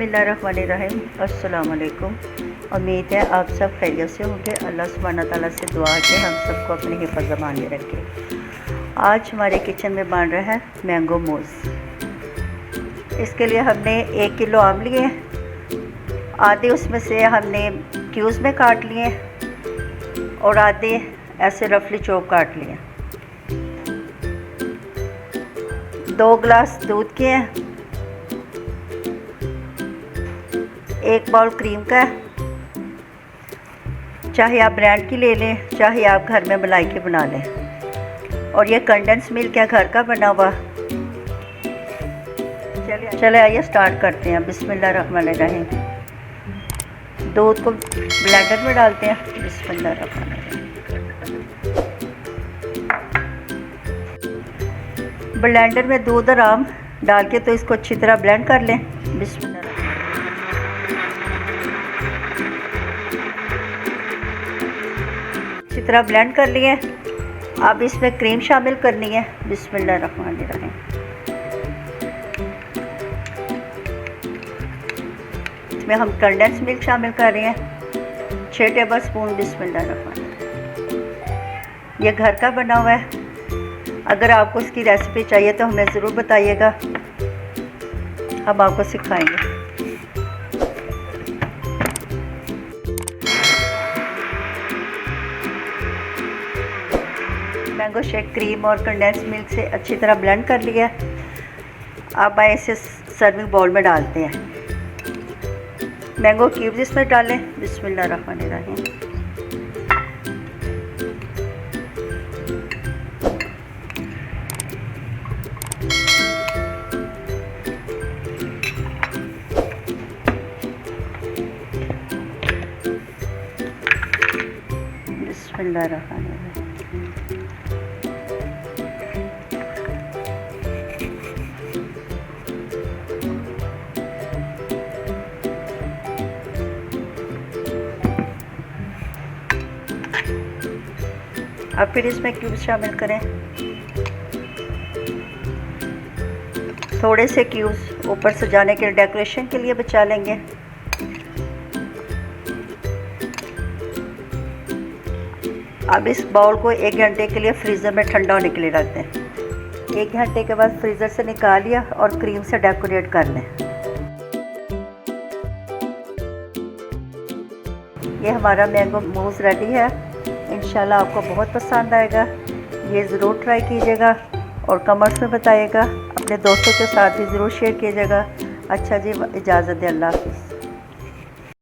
बिस्मिल्लाहिर्रहमानिर्रहीम। अस्सलाम वालेकुम। उम्मीद है आप सब खैरियत से होंगे। अल्लाह सुब्हाना ताला से दुआ है कि हम सबको अपने हिफ़्ज़ अमान में रखे। आज हमारे किचन में बन रहा है मैंगो मूस। इसके लिए हमने 1 किलो आम लिए, आधे उसमें से हमने क्यूब्स में काट लिए और आधे ऐसे रफली चॉप काट लिए। 2 गिलास दूध के हैं, 1 बाउल क्रीम का है, चाहे आप ब्रांड की ले लें, चाहे आप घर में मलाई की बना लें। और ये कंडेंस मिल्क है, घर का बना हुआ। चले आइए स्टार्ट करते हैं। बिस्मिल्लाहिर्रहमानिर्रहीम। दूध को ब्लेंडर में डालते हैं। बिस्मिल्लाहिर्रहमानिर्रहीम। ब्लेंडर में दूध और आम डाल के तो इसको अच्छी तरह ब्लेंड कर लें। बिस्मिल्लाह। अच्छी तरह ब्लेंड कर लिए। अब इसमें क्रीम शामिल करनी है। बिस्मिल्लाहिर्रहमानिर्रहीम। इसमें हम कंडेंस मिल्क शामिल कर रहे हैं, 6 टेबल स्पून। बिस्मिल्लाहिर्रहमानिर्रहीम। ये घर का बना हुआ है। अगर आपको इसकी रेसिपी चाहिए तो हमें ज़रूर बताइएगा, हम आपको सिखाएंगे। मैंगो शेक क्रीम और कंडेंस मिल्क से अच्छी तरह ब्लेंड कर लिया। अब आए इसे सर्विंग बाउल में डालते हैं। मैंगो क्यूब्स इसमें डालें। बिस्मिल्लाहिर्रहमानिर्रहीम। बिस्मिल्लाहिर्रहमानिर्रहीम। अब फिर इसमें क्यूब्स शामिल करें। थोड़े से क्यूब्स ऊपर सजाने के लिए, डेकोरेशन के लिए बचा लेंगे। अब इस बाउल को 1 घंटे के लिए फ्रीज़र में ठंडा होने के लिए रख दें। 1 घंटे के बाद फ्रीज़र से निकाल लिया और क्रीम से डेकोरेट कर लें। ये हमारा मैंगो मूस रेडी है। इंशाल्लाह आपको बहुत पसंद आएगा। ये ज़रूर ट्राई कीजिएगा और कमेंट्स में बताइएगा। अपने दोस्तों के साथ भी ज़रूर शेयर कीजिएगा। अच्छा जी, इजाज़त दें। अल्लाह हाफ़िज़।